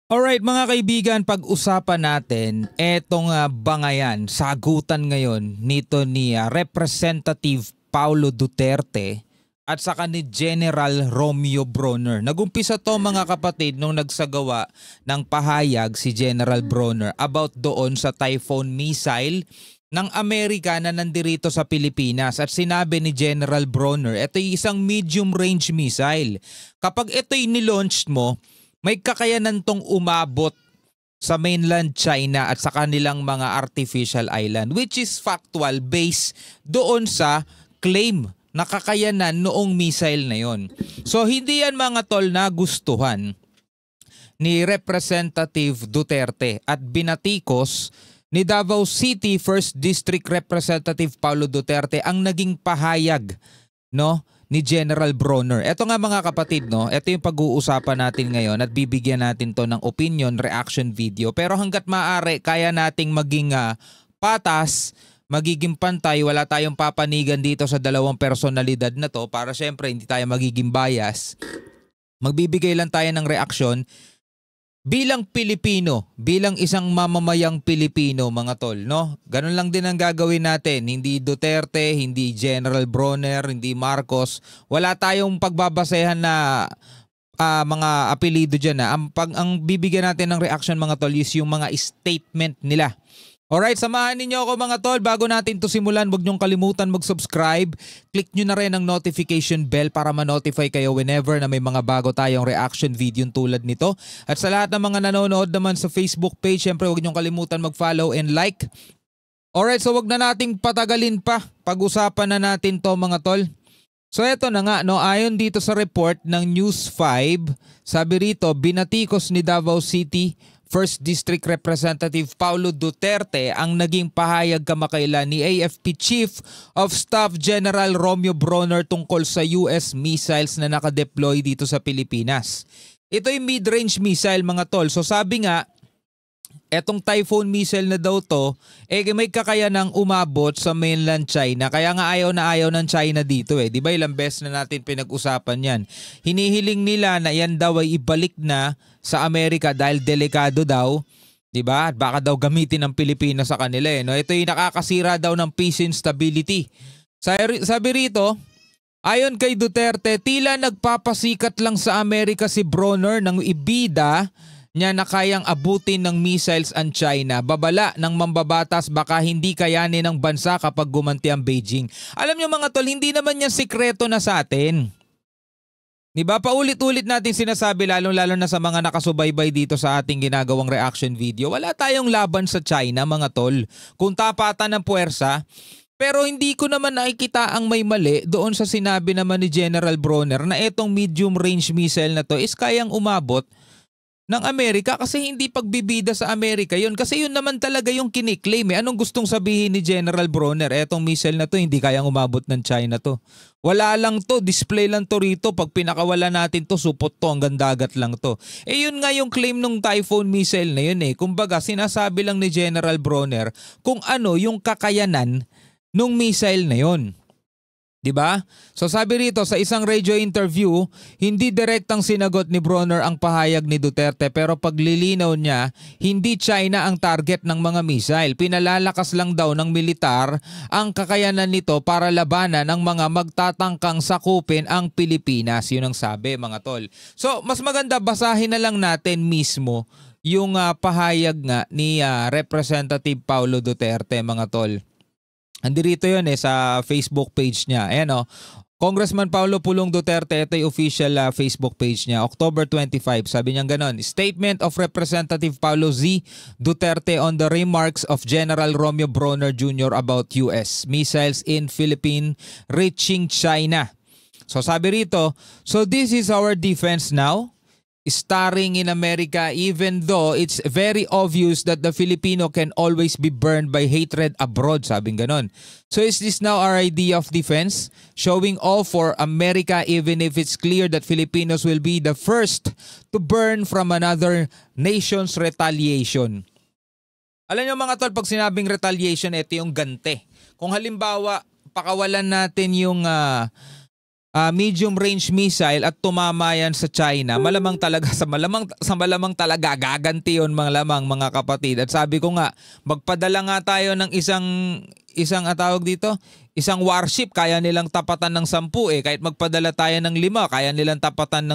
Alright mga kaibigan, pag-usapan natin etong bangayan, sagutan ngayon nito ni Representative Paulo Duterte at saka ni General Romeo Bronner. Nagumpisa to mga kapatid nung nagsagawa ng pahayag si General Bronner about doon sa Typhoon missile ng Amerika na nandirito sa Pilipinas. At sinabi ni General Bronner, ito ay isang medium range missile. Kapag ito'y nilaunch mo, may kakayanan tong umabot sa mainland China at sa kanilang mga artificial island, which is factual based doon sa claim na kakayanan noong missile na yon. So hindi yan mga tol na gustuhan ni Representative Duterte at binatikos ni Davao City 1st District Representative Paulo Duterte ang naging pahayag ni General Bronner. Ito nga mga kapatid, ito yung pag-uusapan natin ngayon at bibigyan natin to ng opinion reaction video. Pero hanggat maaari, kaya nating maging patas, magiging pantay, wala tayong papanigan dito sa dalawang personalidad na to para syempre hindi tayo magiging bias. Magbibigay lang tayo ng reaksyon bilang Pilipino, bilang isang mamamayang Pilipino mga tol, no? Ganun lang din ang gagawin natin. Hindi Duterte, hindi General Bronner, hindi Marcos. Wala tayong pagbabasehan na mga apelido dyan. Ang bibigyan natin ng reaction mga tol is yung mga statement nila. Alright, samahan ninyo ako mga tol. Bago natin to simulan, huwag niyong kalimutan mag-subscribe. Click nyo na rin ang notification bell para ma-notify kayo whenever na may mga bago tayong reaction video tulad nito. At sa lahat ng mga nanonood naman sa Facebook page, syempre huwag niyong kalimutan mag-follow and like. Alright, so huwag na nating patagalin pa. Pag-usapan na natin to mga tol. So eto na nga, ayon dito sa report ng News 5, sabi rito, binatikos ni Davao City 1st District Representative Paulo Duterte ang naging pahayag kamakailan ni AFP Chief of Staff General Romeo Bronner tungkol sa US missiles na nakadeploy dito sa Pilipinas. Ito'y mid-range missile mga tol. So sabi nga, etong Typhoon missile na daw to, may kakayanang umabot sa mainland China. Kaya nga ayaw na ayaw ng China dito Di ba ilang beses na natin pinag-usapan yan. Hinihiling nila na yan daw ay ibalik na sa Amerika dahil delikado daw. Di ba? At baka daw gamitin ng Pilipinas sa kanila Ito yung nakakasira daw ng peace and stability. Sabi rito, ayon kay Duterte, tila nagpapasikat lang sa Amerika si Bronner ng ibida niya na kayang abutin ng missiles ang China. Babala ng mambabatas baka hindi kayanin ng bansa kapag gumanti ang Beijing. Alam niyo mga tol, hindi naman yan sikreto na sa atin. Diba? Paulit-ulit natin sinasabi lalo-lalo na sa mga nakasubaybay dito sa ating ginagawang reaction video. Wala tayong laban sa China mga tol. Kung tapatan ng puwersa, pero hindi ko naman nakikita ang may mali doon sa sinabi naman ni General Bronner na etong medium range missile na to is kayang umabot ng Amerika kasi hindi pagbibida sa Amerika yun. Kasi yun naman talaga yung kiniklaim Anong gustong sabihin ni General Bronner? Etong missile na to hindi kayang umabot ng China to. Wala lang to, display lang to rito. Pag pinakawala natin to, supot to, hanggang dagat lang to. Yun nga yung claim ng Typhoon missile na yun Kumbaga sinasabi lang ni General Bronner kung ano yung kakayanan nung missile na yun. Diba? So sabi rito sa isang radio interview, hindi direktang sinagot ni Bronner ang pahayag ni Duterte pero paglilinaw niya, hindi China ang target ng mga missile. Pinalalakas lang daw ng militar ang kakayanan nito para labanan ang mga magtatangkang sakupin ang Pilipinas. Yun ang sabi mga tol. So mas maganda basahin na lang natin mismo yung pahayag nga ni Representative Paulo Duterte mga tol. Andirito yun sa Facebook page niya. Ayan Congressman Paulo Pulong Duterte, ito yung official Facebook page niya. October 25, sabi niya ganon. Statement of Representative Paulo Z. Duterte on the remarks of General Romeo Bronner Jr. about US missiles in Philippines reaching China. So sabi rito, so this is our defense now? Starring in America even though it's very obvious that the Filipino can always be burned by hatred abroad, sabing ganon. So is this now our idea of defense? Showing all for America even if it's clear that Filipinos will be the first to burn from another nation's retaliation. Alam niyo mga tol, pag sinabing retaliation, ito yung gante. Kung halimbawa, pakawalan natin yung medium range missile at tumama yan sa China, malamang talaga sa malamang talaga gaganti yon mga kapatid. At sabi ko nga, magpadala nga tayo ng isang tawag dito, isang warship, kaya nilang tapatan ng 10 eh. Kahit magpadala tayo ng 5, kaya nilang tapatan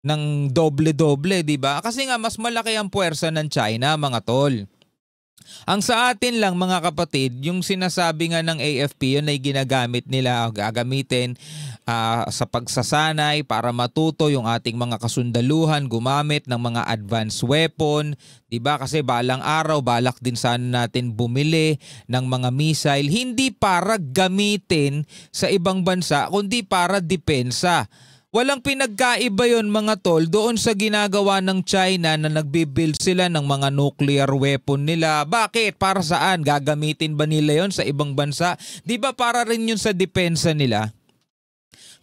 ng doble-doble, di ba? Kasi nga mas malaki ang puwersa ng China, mga tol. Ang sa atin lang mga kapatid, yung sinasabi nga ng AFP, yun ay ginagamit nila, gagamitin sa pagsasanay para matuto yung ating mga kasundaluhan gumamit ng mga advanced weapon, 'di ba? Kasi balang araw balak din sana natin bumili ng mga missile hindi para gamitin sa ibang bansa kundi para depensa. Walang pinagkaiba yon mga tol doon sa ginagawa ng China na nagbibuild sila ng mga nuclear weapon nila. Bakit? Para saan? Gagamitin ba nila yon sa ibang bansa? Di ba para rin yun sa depensa nila?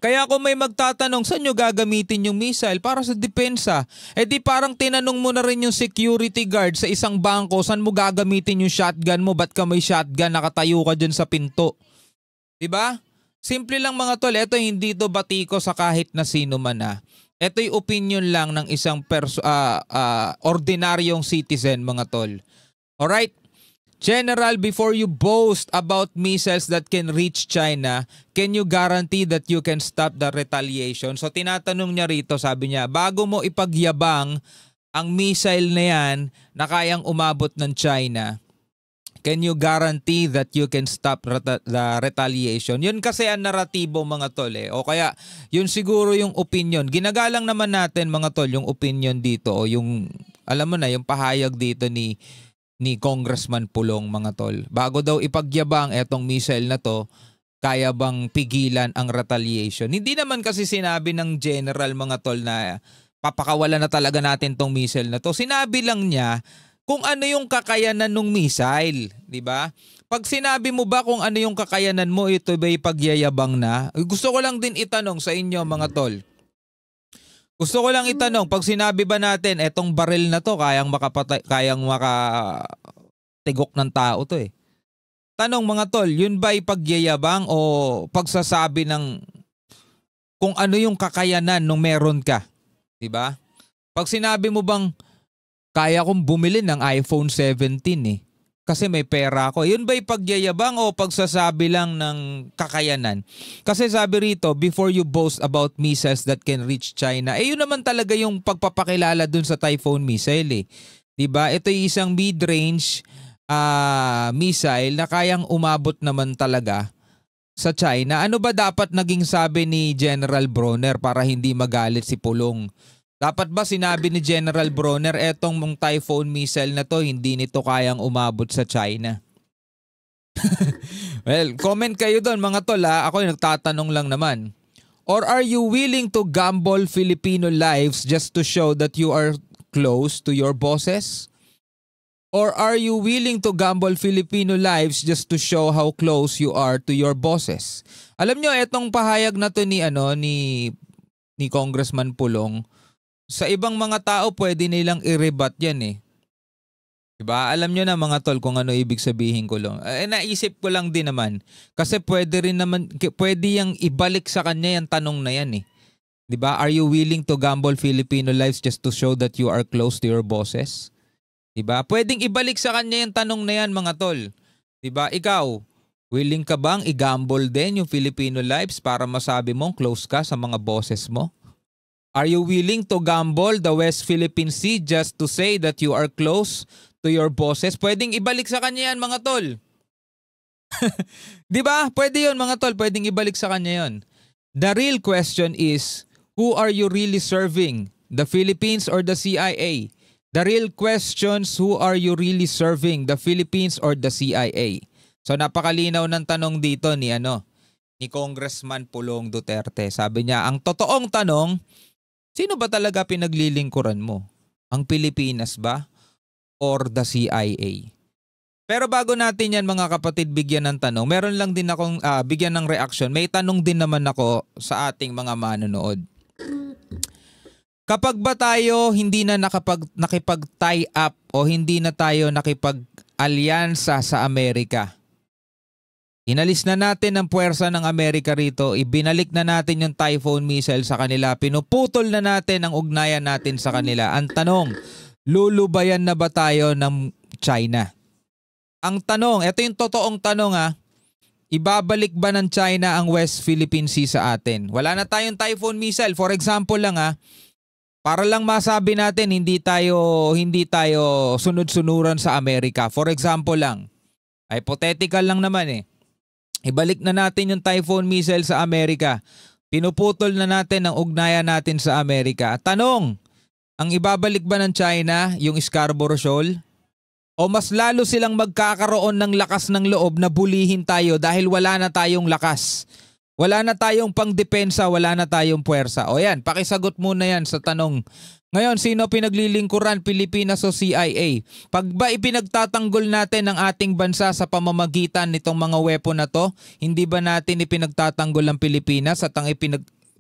Kaya kung may magtatanong, saan nyo gagamitin yung missile? Para sa depensa. Eh di parang tinanong mo na rin yung security guard sa isang bangko, saan mo gagamitin yung shotgun mo? Ba't ka may shotgun? Nakatayo ka dyan sa pinto. Di ba? Simple lang mga tol, ito hindi to batiko sa kahit na sino man na. Ito'y opinion lang ng isang ordinaryong citizen mga tol. Alright? General, before you boast about missiles that can reach China, can you guarantee that you can stop the retaliation? So tinatanong niya rito, sabi niya, bago mo ipagyabang ang missile na yan na kayang umabot ng China, can you guarantee that you can stop the retaliation? Yun kasi ang naratibo mga tol eh. O kaya yun siguro yung opinion. Ginagalang naman natin mga tol yung opinion dito o yung alam mo na yung pahayag dito ni Congressman Pulong mga tol. Bago daw ipagyabang etong missile na to, kaya bang pigilan ang retaliation? Hindi naman kasi sinabi ng general mga tol na papakawalan na talaga natin tong missile na to. Sinabi lang niya kung ano yung kakayanan ng missile, di ba? Pag sinabi mo ba kung ano yung kakayanan mo, ito ba'y pagyayabang na? Gusto ko lang din itanong sa inyo mga tol. Gusto ko lang itanong, pag sinabi ba natin etong baril na to kayang makatigok ng tao to eh. Tanong mga tol, yun ba'y pagyayabang o pagsasabi ng kung ano yung kakayanan nung meron ka, di ba? Pag sinabi mo bang kaya kong bumili ng iPhone 17 eh. Kasi may pera ako. Yun ba'y pagyayabang o pagsasabi lang ng kakayanan? Kasi sabi rito, before you boast about missiles that can reach China, yun naman talaga yung pagpapakilala dun sa Typhoon missile eh. Diba? Ito yung isang mid-range missile na kayang umabot naman talaga sa China. Ano ba dapat naging sabi ni General Bronner para hindi magalit si Pulong? Dapat ba sinabi ni General Bronner, etong mong Typhoon missile na to, hindi nito kayang umabot sa China? Well, comment kayo doon mga tol ha. Ako yung nagtatanong lang naman. Or are you willing to gamble Filipino lives just to show that you are close to your bosses? Or are you willing to gamble Filipino lives just to show how close you are to your bosses? Alam nyo, etong pahayag na to ni Congressman Pulong, sa ibang mga tao pwede nilang i-rebut yan eh. Diba? Alam nyo na mga tol kung ano ibig sabihin ko lang. Naisip ko lang din naman. Kasi pwede yung ibalik sa kanya yung tanong na yan eh. Diba? Are you willing to gamble Filipino lives just to show that you are close to your bosses? Diba? Pwedeng ibalik sa kanya yung tanong na yan mga tol. Diba? Ikaw, willing ka bang i-gamble din yung Filipino lives para masabi mong close ka sa mga bosses mo? Are you willing to gamble the West Philippine Sea just to say that you are close to your bosses? Pwedeng ibalik sa kanya yan mga tol. Diba? Pwede yun mga tol. Pwedeng ibalik sa kanya yun. The real question is, who are you really serving? The Philippines or the CIA? The real questions, who are you really serving? The Philippines or the CIA? So napakalinaw ng tanong dito ni Congressman Pulong Duterte. Sabi niya, ang totoong tanong, sino ba talaga pinaglilingkuran mo? Ang Pilipinas ba? Or the CIA? Pero bago natin yan mga kapatid bigyan ng tanong, meron lang din akong bigyan ng reaction. May tanong din naman ako sa ating mga manonood. Kapag ba tayo hindi na nakipag-tie up o hindi na tayo nakipag-alyansa sa Amerika, Inalis na natin ang puwersa ng Amerika rito, ibinalik na natin yung Typhoon missile sa kanila, pinuputol na natin ang ugnayan natin sa kanila. Ang tanong, lulubayan na ba tayo ng China? Ang tanong, ito yung totoong tanong ibabalik ba ng China ang West Philippine Sea sa atin? Wala na tayong Typhoon missile. For example lang para lang masabi natin hindi tayo sunod-sunuran sa Amerika. For example lang, hypothetical lang naman ibalik na natin yung Typhoon missile sa Amerika. Pinuputol na natin ang ugnayan natin sa Amerika. Tanong, ang ibabalik ba ng China yung Scarborough Shoal? O mas lalo silang magkakaroon ng lakas ng loob na bulihin tayo dahil wala na tayong lakas. Wala na tayong pangdepensa, wala na tayong puwersa. O yan, pakisagot muna yan sa tanong. Ngayon, sino pinaglilingkuran, Pilipinas o CIA? Pag ba ipinagtatanggol natin ang ating bansa sa pamamagitan nitong mga weapon na to, hindi ba natin ipinagtatanggol ang Pilipinas at ang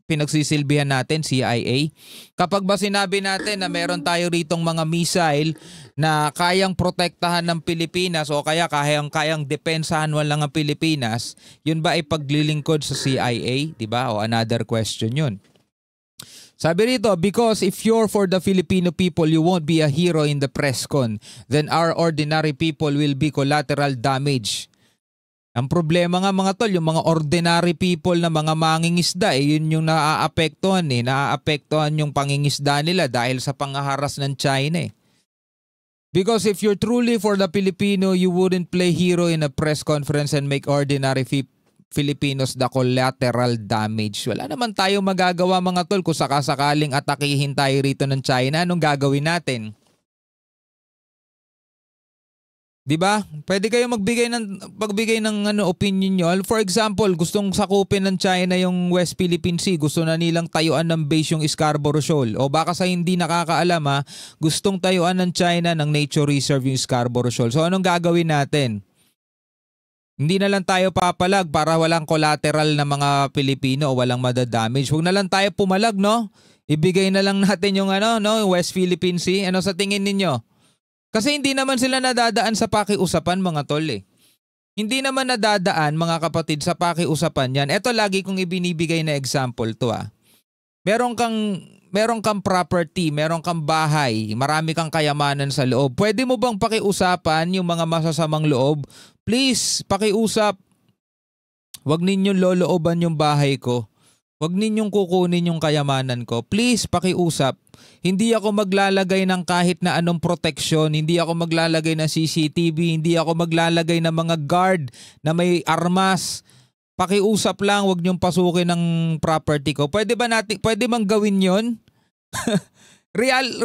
pinagsisilbihan natin, CIA? Kapag ba sinabi natin na meron tayo ritong mga missile na kayang protektahan ng Pilipinas o kayang depensahan lang ang Pilipinas, yun ba ay paglilingkod sa CIA? Diba? O another question yun. Sabi rito, because if you're for the Filipino people, you won't be a hero in the press con. Then our ordinary people will be collateral damage. Ang problema nga mga tol, yung mga ordinary people na mga mangingisda, yun yung naaapektuhan Naaapektuhan yung pangingisda nila dahil sa pangaharas ng China Because if you're truly for the Filipino, you wouldn't play hero in a press conference and make ordinary Filipinos the collateral damage. Wala naman tayo magagawa mga tol kung sakasakaling atakihin tayo rito ng China. Anong gagawin natin? Diba? Pwede kayo magbigay ng opinion nyo. For example, gustong sakupin ng China yung West Philippine Sea. Gusto na nilang tayuan ng base yung Scarborough Shoal. O baka sa hindi nakakaalam gustong tayuan ng China ng nature reserve yung Scarborough Shoal. So anong gagawin natin? Hindi na lang tayo papalag para walang collateral na mga Pilipino o walang madadamage. Huwag na lang tayo pumalag, no? Ibigay na lang natin yung West Philippine Sea. Ano sa tingin ninyo? Kasi hindi naman sila nadadaan sa pakiusapan mga tol Hindi naman nadadaan mga kapatid sa pakiusapan yan. Ito lagi kong ibinibigay na example to Meron kang property, meron kang bahay, marami kang kayamanan sa loob. Pwede mo bang pakiusapan yung mga masasamang loob? Please, pakiusap. Huwag ninyong lolooban yung bahay ko. Huwag ninyong kukunin yung kayamanan ko. Please, pakiusap. Hindi ako maglalagay ng kahit na anong proteksyon. Hindi ako maglalagay ng CCTV. Hindi ako maglalagay ng mga guard na may armas. Pakiusap lang, huwag niyong pasukin ng property ko. Pwede bang gawin yon?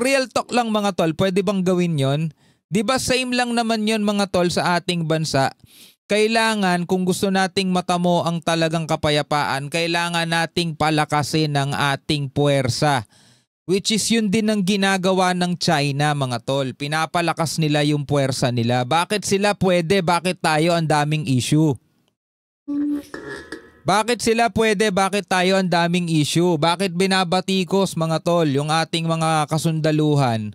real talk lang mga tol, pwede bang gawin yon? Di ba same lang naman yon mga tol sa ating bansa? Kailangan kung gusto nating matamo ang talagang kapayapaan, kailangan nating palakasin ang ating puwersa. Which is yun din ang ginagawa ng China mga tol. Pinapalakas nila yung puwersa nila. Bakit sila pwede? Bakit tayo ang daming issue? Bakit sila pwede? Bakit tayo ang daming issue? Bakit binabatikos mga tol yung ating mga kasundaluhan?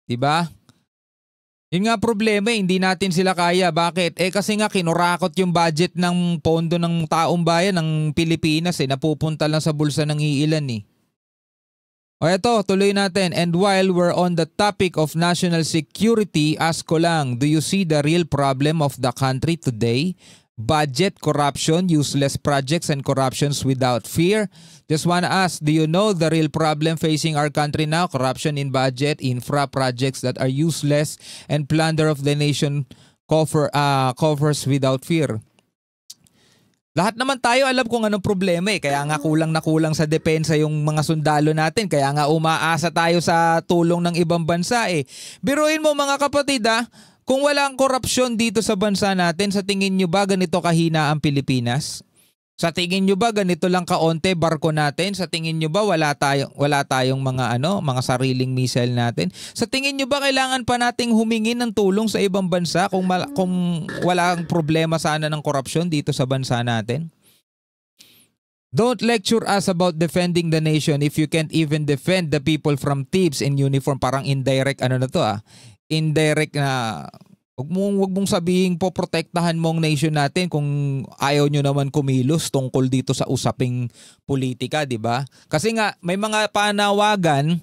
Diba? Yun nga problema hindi natin sila kaya. Bakit? Kasi nga kinurakot yung budget ng pondo ng taong bayan ng Pilipinas napupunta lang sa bulsa ng iilan O eto, tuloy natin. And while we're on the topic of national security, ask ko lang, do you see the real problem of the country today? Budget, corruption, useless projects, and corruptions without fear. Just wanna ask, do you know the real problem facing our country now? Corruption in budget, infra projects that are useless, and plunder of the nation coffers without fear. Lahat naman tayo alam kung anong problema Kaya nga kulang na kulang sa depensa yung mga sundalo natin. Kaya nga umaasa tayo sa tulong ng ibang bansa Biruin mo mga kapatid kung walang korupsyon dito sa bansa natin, sa tingin nyo ba ganito kahina ang Pilipinas? Sa tingin nyo ba ganito lang kaonte barko natin? Sa tingin nyo ba wala tayong mga sariling missile natin? Sa tingin nyo ba kailangan pa nating humingi ng tulong sa ibang bansa kung walang problema sana ng korupsyon dito sa bansa natin? Don't lecture us about defending the nation if you can't even defend the people from thieves in uniform. Parang indirect indirect na Wag mong sabihin po protektahan mo ang nation natin kung ayaw nyo naman kumilos tungkol dito sa usaping politika, di ba? Kasi nga may mga panawagan,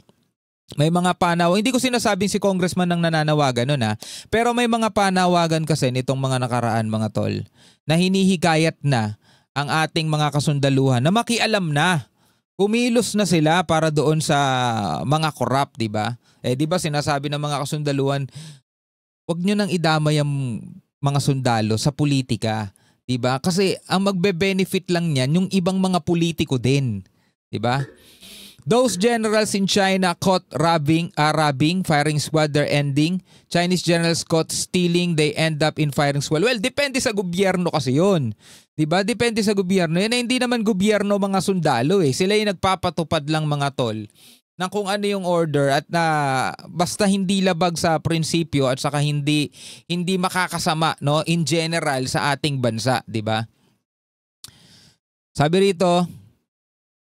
hindi ko sinasabing si congressman nang nananawagan nun ha, pero may mga panawagan kasi nitong mga nakaraan mga tol na hinihikayat na ang ating mga kasundaluhan na makialam na. Kumilos na sila para doon sa mga corrupt, di ba? Di ba sinasabi ng mga kasundaluhan, wag nyo nang idamay ang mga sundalo sa politika, 'di ba? Kasi ang magbe-benefit lang niyan yung ibang mga politiko din, 'di ba? Those generals in China caught robbing, firing squad, they're ending. Chinese generals caught stealing, they end up in firing squad. Well, depende sa gobyerno kasi 'yun. 'Di ba? Depende sa gobyerno. Yan hindi naman gobyerno mga sundalo eh. Sila yung nagpapatupad lang mga tol ng kung ano yung order at na basta hindi labag sa prinsipyo at saka hindi makakasama no in general sa ating bansa, 'di ba? Sabi rito,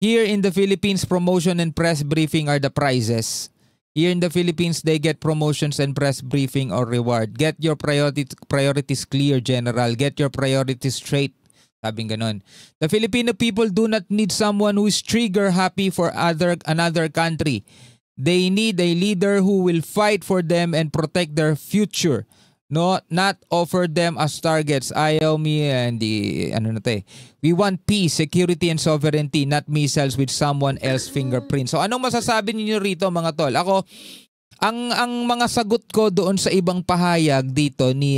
here in the Philippines promotion and press briefing are the prizes. Here in the Philippines they get promotions and press briefing or reward. Get your priorities clear, General. Get your priorities straight. Sabing ganon. The Filipino people do not need someone who is trigger happy for another country. They need a leader who will fight for them and protect their future. No, not offer them as targets. Ayaw mi We want peace, security and sovereignty, not missiles with someone else's fingerprint. So anong masasabi niyo rito mga tol? Ako ang mga sagot ko doon sa ibang pahayag dito ni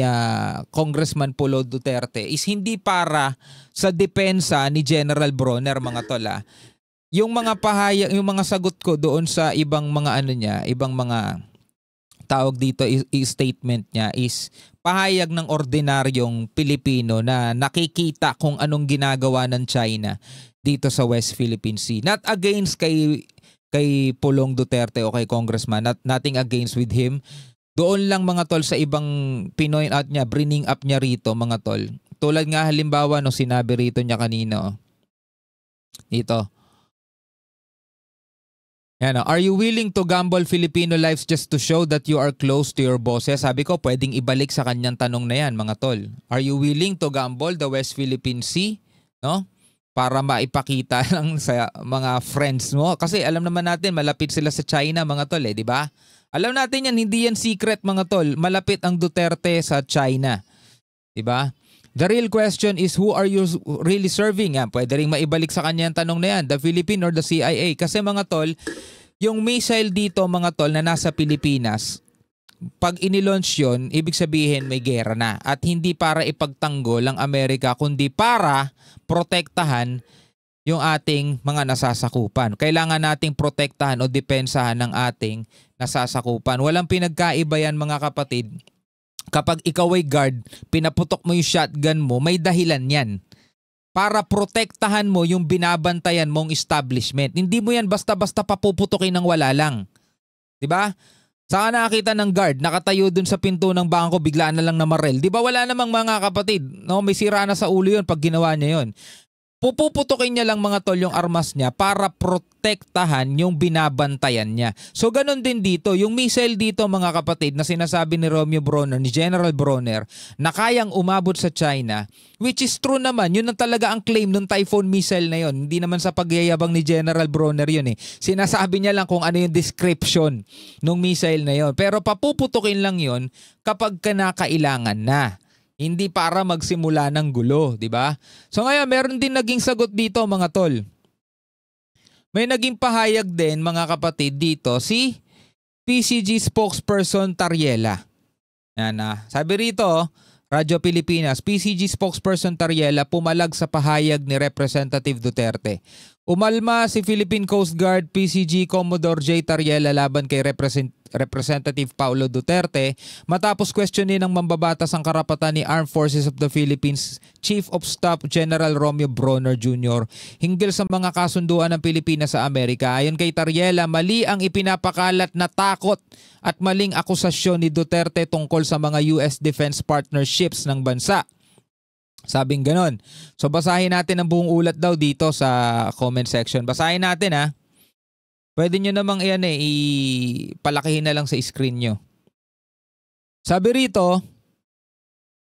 Congressman Paulo Duterte is hindi para sa depensa ni General Bronner mga tol. Yung mga pahayag, yung mga sagot ko doon sa ibang mga ibang mga tawag dito statement niya is pahayag ng ordinaryong Pilipino na nakikita kung anong ginagawa ng China dito sa West Philippine Sea. Not against kay Pulong Duterte o kay Congressman, nothing against with him. Doon lang mga tol sa ibang pinoint out niya, bringing up niya rito mga tol. Tulad nga halimbawa no sinabi rito niya kanina. Dito. Yan, are you willing to gamble Filipino lives just to show that you are close to your bosses? Sabi ko, pwedeng ibalik sa kanyang tanong na yan mga tol. Are you willing to gamble the West Philippine Sea? No? Para maipakita lang sa mga friends mo. Kasi alam naman natin, malapit sila sa China mga tol di ba? Alam natin yan, hindi yan secret mga tol. Malapit ang Duterte sa China. Di ba? The real question is, who are you really serving? Yan, pwede rin maibalik sa kanya ang tanong na yan, the Philippine or the CIA? Kasi mga tol, yung missile dito mga tol na nasa Pilipinas, pag inilaunch yun, ibig sabihin may gera na. At hindi para ipagtanggol ang Amerika, kundi para protektahan yung ating mga nasasakupan. Kailangan nating protektahan o depensahan ng ating nasasakupan. Walang pinagkaiba yan mga kapatid. Kapag ikaw ay guard, pinaputok mo yung shotgun mo, may dahilan yan. Para protektahan mo yung binabantayan mong establishment. Hindi mo yan basta-basta papuputukin ng wala lang. Diba? Saka nakakita ng guard, nakatayo dun sa pinto ng bangko, biglaan na lang namarel. Di ba wala namang mga kapatid, no? May sira na sa ulo yun pag ginawa niya yun. Pupuputukin niya lang mga tol yung armas niya para protektahan yung binabantayan niya. So ganun din dito, yung missile dito mga kapatid na sinasabi ni Romeo Bronner, ni General Bronner, na kayang umabot sa China, which is true naman, yun ang talaga ang claim ng Typhoon missile na yun. Hindi naman sa pagyayabang ni General Bronner yun eh. Sinasabi niya lang kung ano yung description ng missile na yun. Pero papuputukin lang yun kapag kinakailangan na. Hindi para magsimula ng gulo, di ba? So ngayon, meron din naging sagot dito mga tol. May naging pahayag din mga kapatid dito si PCG spokesperson Tariela. Yan na. Sabi rito, Radyo Pilipinas, PCG spokesperson Tariela pumalag sa pahayag ni Representative Duterte. Umalma si Philippine Coast Guard PCG Commodore J. Tariela laban kay Representative Paulo Duterte matapos questionin ng mambabatas ang karapatan ni Armed Forces of the Philippines Chief of Staff General Romeo Bronner Jr. hinggil sa mga kasunduan ng Pilipinas sa Amerika. Ayon kay Tariela, mali ang ipinapakalat na takot at maling akusasyon ni Duterte tungkol sa mga US defense partnerships ng bansa. Sabing ganon. So basahin natin ang buong ulat daw dito sa comment section. Basahin natin ha. Pwede nyo namang ipalakihin na lang sa screen nyo. Sabi rito,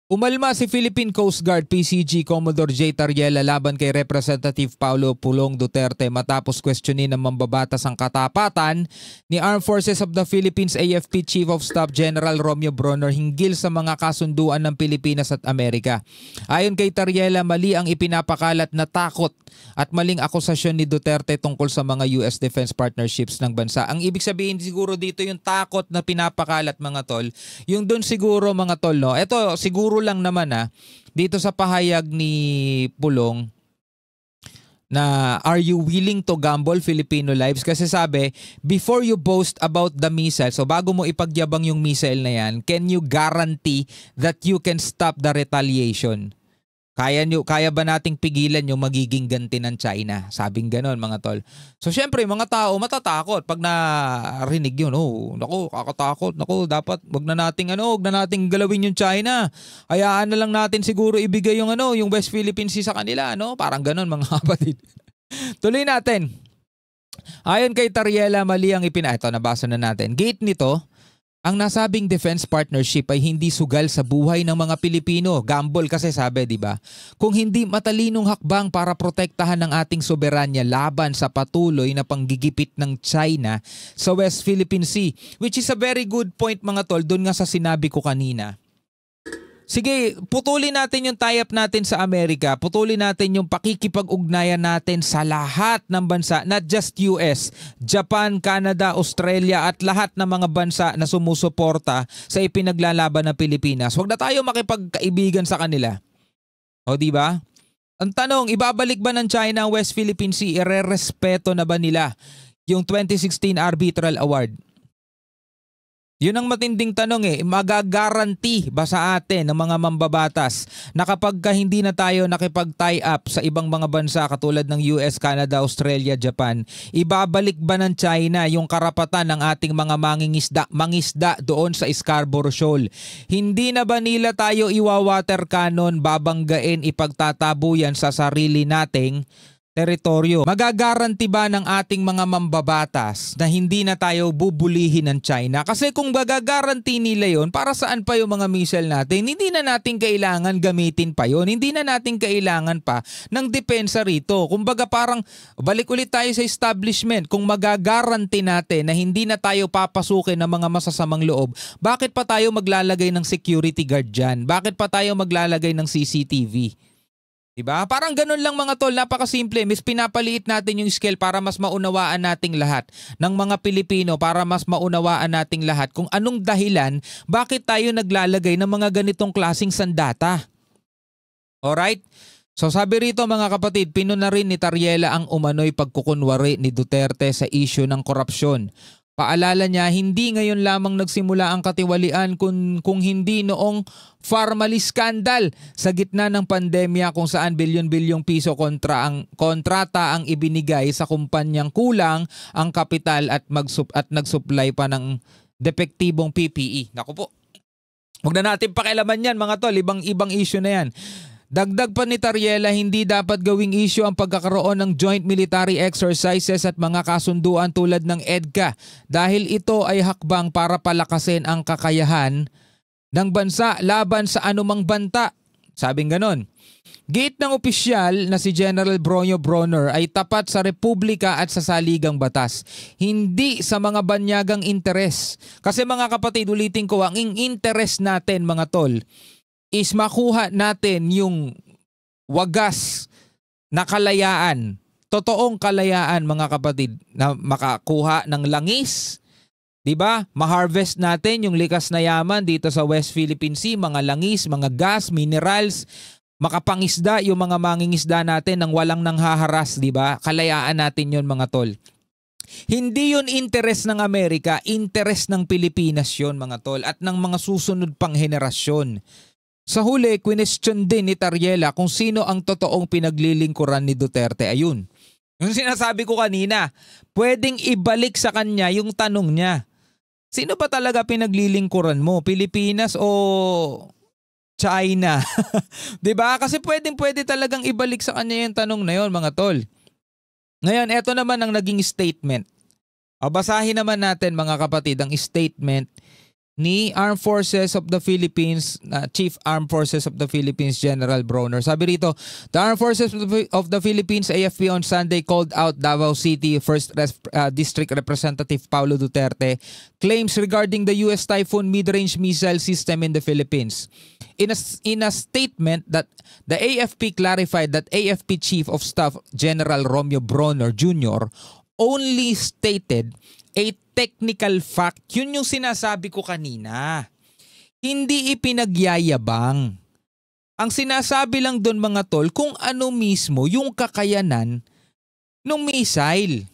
Umalma si Philippine Coast Guard PCG Commodore J. Tariela laban kay Representative Paulo Pulong Duterte matapos questionin ng mambabatas ang katapatan ni Armed Forces of the Philippines AFP Chief of Staff General Romeo Bronner hinggil sa mga kasunduan ng Pilipinas at Amerika. Ayon kay Tariela, mali ang ipinapakalat na takot at maling akusasyon ni Duterte tungkol sa mga US defense partnerships ng bansa. Ang ibig sabihin siguro dito yung takot na pinapakalat mga tol, yung doon siguro mga tol, no? Ito siguro lang naman dito sa pahayag ni Pulong na are you willing to gamble Filipino lives? Kasi sabi, before you boast about the missile, so bago mo ipagyabang yung missile na yan, can you guarantee that you can stop the retaliation? Kaya ba nating pigilan yung magiging ganti ng China? Sabing ganon mga tol. So syempre mga tao matatakot pag narinig yun. Oh, naku, kakatakot. Naku, dapat wag na nating galawin yung China. Hayaan na lang natin siguro ibigay yung yung West Philippine Sea sa kanila, no? Parang ganon mga kapatid. Tuloy natin. Ayon kay Tariela, mali ang ito nabasa na natin. Gate nito, ang nasabing defense partnership ay hindi sugal sa buhay ng mga Pilipino. Gamble kasi sabi, di ba? Kung hindi matalinong hakbang para protektahan ng ating soberanya laban sa patuloy na panggigipit ng China sa West Philippine Sea. Which is a very good point mga tol, doon nga sa sinabi ko kanina. Sige, putulin natin yung tie-up natin sa Amerika, putulin natin yung pakikipag-ugnayan natin sa lahat ng bansa, not just US, Japan, Canada, Australia at lahat ng mga bansa na sumusuporta sa ipinaglalaban ng Pilipinas. Huwag na tayo makipagkaibigan sa kanila. O di ba? Ang tanong, ibabalik ba ng China ang West Philippine Sea? Irerespeto na ba nila yung 2016 Arbitral Award? Yun ang matinding tanong magagaranti ba sa atin ng mga mambabatas na kapag hindi na tayo nakipag-tie up sa ibang mga bansa katulad ng US, Canada, Australia, Japan, ibabalik ba ng China yung karapatan ng ating mga mangisda doon sa Scarborough Shoal? Hindi na ba nila tayo iwa-water cannon, babanggain, ipagtatabuyan sa sarili nating teritoryo? Magagaranti ba ng ating mga mambabatas na hindi na tayo bubulihin ng China? Kasi kung magagaranti nila yon, para saan pa yung mga missile natin? Hindi na natin kailangan gamitin pa yon. Hindi na natin kailangan pa ng depensa rito. Kumbaga parang balik ulit tayo sa establishment. Kung magagaranti natin na hindi na tayo papasukin ng mga masasamang loob, bakit pa tayo maglalagay ng security guard dyan? Bakit pa tayo maglalagay ng CCTV? Diba? Parang ganun lang mga tol, napakasimple. Mas pinapaliit natin yung scale para mas maunawaan nating lahat ng mga Pilipino, para mas maunawaan nating lahat kung anong dahilan bakit tayo naglalagay ng mga ganitong klaseng sandata. Alright? So sabi rito mga kapatid, pinuna rin ni Tariela ang umano'y pagkukunwari ni Duterte sa issue ng korupsyon. Paalala niya, hindi ngayon lamang nagsimula ang katiwalian kung hindi noong Pharmally scandal sa gitna ng pandemya kung saan bilyon-bilyong piso kontrata ang ibinigay sa kumpanyang kulang ang kapital at nagsupply pa ng depektibong PPE. Naku po, huwag na natin pakialaman yan mga tol, ibang issue na yan. Dagdag pa ni Tariela, hindi dapat gawing issue ang pagkakaroon ng joint military exercises at mga kasunduan tulad ng EDCA dahil ito ay hakbang para palakasin ang kakayahan ng bansa laban sa anumang banta. Sabing ganon. Gate ng opisyal na si General Romeo Bronner ay tapat sa republika at sa saligang batas, hindi sa mga banyagang interes. Kasi mga kapatid, ulitin ko, ang interes natin mga tol is makuha natin yung wagas na kalayaan, totoong kalayaan mga kapatid, na makakuha ng langis, di ba? Ma-harvest natin yung likas na yaman dito sa West Philippine Sea, mga langis, mga gas, minerals, makapangisda yung mga mangingisda natin nang walang nanghaharas, di ba? Kalayaan natin yon mga tol. Hindi yun interes ng Amerika, interes ng Pilipinas yun mga tol at ng mga susunod pang henerasyon. Sa huli, question din ni Tariela kung sino ang totoong pinaglilingkuran ni Duterte. Ayun. Yung sinasabi ko kanina, pwedeng ibalik sa kanya yung tanong niya. Sino ba talaga pinaglilingkuran mo? Pilipinas o China? 'Di ba? Kasi pwede talagang ibalik sa kanya yung tanong na yon, mga tol. Ngayon, eto naman ang naging statement. Basahin naman natin mga kapatid ang statement ni Armed Forces of the Philippines, Chief Armed Forces of the Philippines General Bronner. Sabi rito, the Armed Forces of the Philippines, AFP, on Sunday called out Davao City District Representative Paulo Duterte claims regarding the US Typhoon mid-range missile system in the Philippines. In a statement, that the AFP clarified that AFP Chief of Staff General Romeo Bronner Jr. only stated a technical fact. Yun yung sinasabi ko kanina. Hindi ipinagyayabang. Ang sinasabi lang doon mga tol kung ano mismo yung kakayanan ng missile.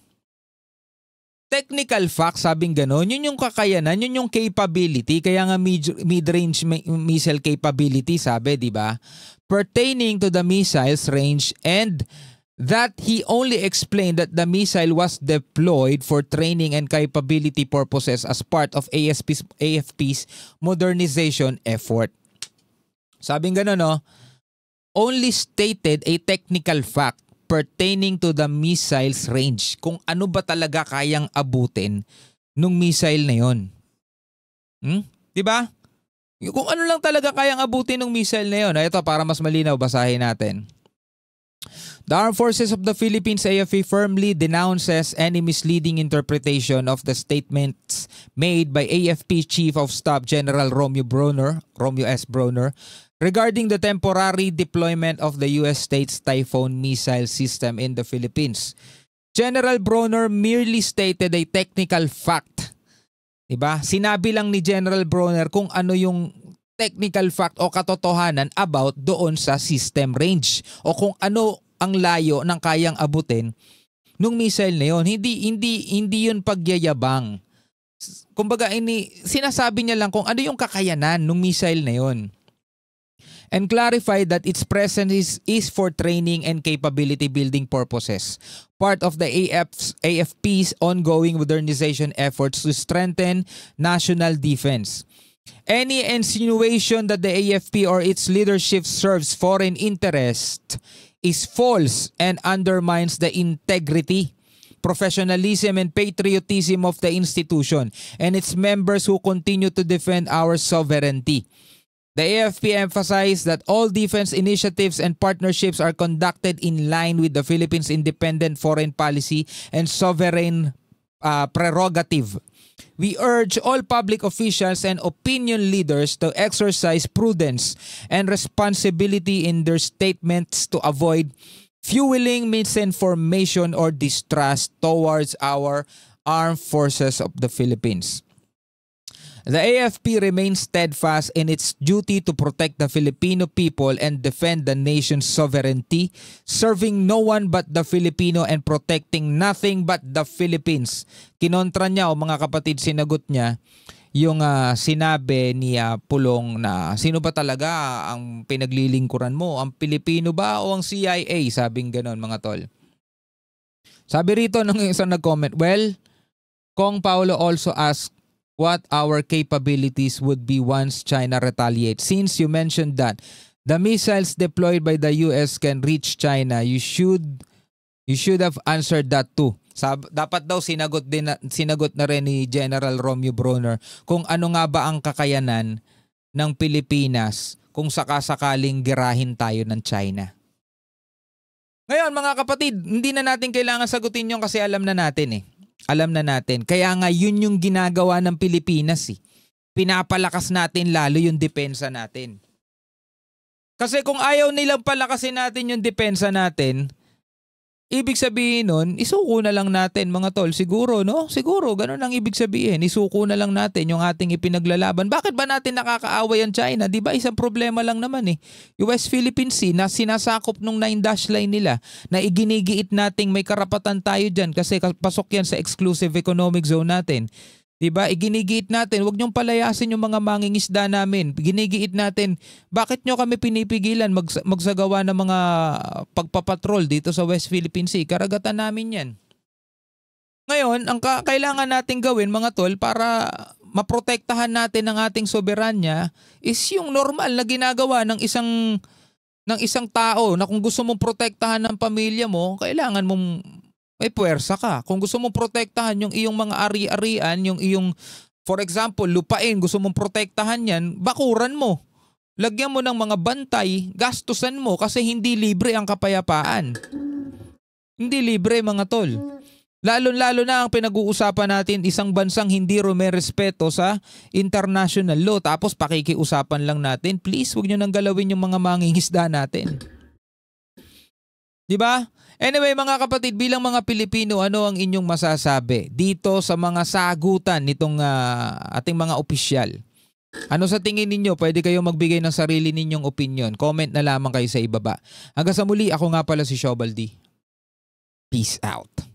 Technical fact, sabing gano'n, yun yung kakayanan, yun yung capability. Kaya nga mid-range missile capability, sabi, di ba? Pertaining to the missile's range, and that he only explained that the missile was deployed for training and capability purposes as part of AFP's modernization effort. Sabing gano'n, no? Only stated a technical fact pertaining to the missile's range. Kung ano ba talaga kayang abutin nung missile na yun. Diba? Kung ano lang talaga kayang abutin nung missile na yun. Ito, para mas malinaw, basahin natin. The Armed Forces of the Philippines, AFP, firmly denounces any misleading interpretation of the statements made by AFP Chief of Staff General Romeo S. Bronner, regarding the temporary deployment of the U.S. State's Typhoon missile system in the Philippines. General Bronner merely stated a technical fact. Diba? Sinabi lang ni General Bronner kung ano yung technical fact o katotohanan about doon sa system range o kung ano ang layo ng kayang abutin nung missile na yon. Hindi yun pagyayabang. Kumbaga, sinasabi niya lang kung ano yung kakayanan nung missile na yon. And clarify that its presence is for training and capability building purposes, part of the AFP's ongoing modernization efforts to strengthen national defense. Any insinuation that the AFP or its leadership serves foreign interest is false and undermines the integrity, professionalism, and patriotism of the institution and its members who continue to defend our sovereignty. The AFP emphasized that all defense initiatives and partnerships are conducted in line with the Philippines' independent foreign policy and sovereign prerogative. We urge all public officials and opinion leaders to exercise prudence and responsibility in their statements to avoid fueling misinformation or distrust towards our armed forces of the Philippines. The AFP remains steadfast in its duty to protect the Filipino people and defend the nation's sovereignty, serving no one but the Filipino and protecting nothing but the Philippines. Kinontra niya, o mga kapatid, sinagot niya yung sinabi ni Pulong na sino ba talaga ang pinaglilingkuran mo? Ang Pilipino ba o ang CIA? Sabing ganon, mga tol. Sabi rito ng isang nag-comment, well, Kong Paulo also asked what our capabilities would be once China retaliates. Since you mentioned that the missiles deployed by the US can reach China, you should have answered that too. Dapat daw sinagot na rin ni General Romeo Bronner kung ano nga ba ang kakayanan ng Pilipinas kung sakasakaling girahin tayo ng China. Ngayon mga kapatid, hindi na natin kailangan sagutin yung kasi alam na natin eh. Alam na natin. Kaya nga yun yung ginagawa ng Pilipinas eh. Pinapalakas natin lalo yung depensa natin. Kasi kung ayaw nilang palakasin natin yung depensa natin, ibig sabihin nun, isuko na lang natin mga tol. Siguro, no? Siguro, ganun ang ibig sabihin. Isuko na lang natin yung ating ipinaglalaban. Bakit ba natin nakakaaway ang China? Di ba isang problema lang naman eh. Yung West Philippine Sea na sinasakop nung 9-dash line nila na iginigiit nating may karapatan tayo dyan kasi pasok yan sa exclusive economic zone natin. Diba? Iginigiit natin, huwag niyong palayasin yung mga mangingisda namin. Ginigiit natin, bakit nyo kami pinipigilan magsagawa ng mga pagpapatrol dito sa West Philippine Sea? Karagatan namin yan. Ngayon, ang kailangan natin gawin mga tol para maprotektahan natin ang ating soberanya is yung normal na ginagawa ng isang tao na kung gusto mong protektahan ng pamilya mo, kailangan mong may puwersa ka. Kung gusto mong protektahan yung iyong mga ari-arian, yung iyong For example, lupain, gusto mong protektahan yan, bakuran mo. Lagyan mo ng mga bantay, gastusan mo kasi hindi libre ang kapayapaan. Hindi libre mga tol. Lalo-lalo na ang pinag-uusapan natin, isang bansang hindi rumerespeto sa international law. Tapos pakikiusapan lang natin, please huwag nyo nang galawin yung mga mangingisda natin. Diba? Anyway mga kapatid, bilang mga Pilipino, ano ang inyong masasabi dito sa mga sagutan nitong ating mga opisyal? Ano sa tingin ninyo? Pwede kayo magbigay ng sarili ninyong opinion. Comment na lamang kayo sa ibaba. Hanggang sa muli, ako nga pala si Shobaldi. Peace out.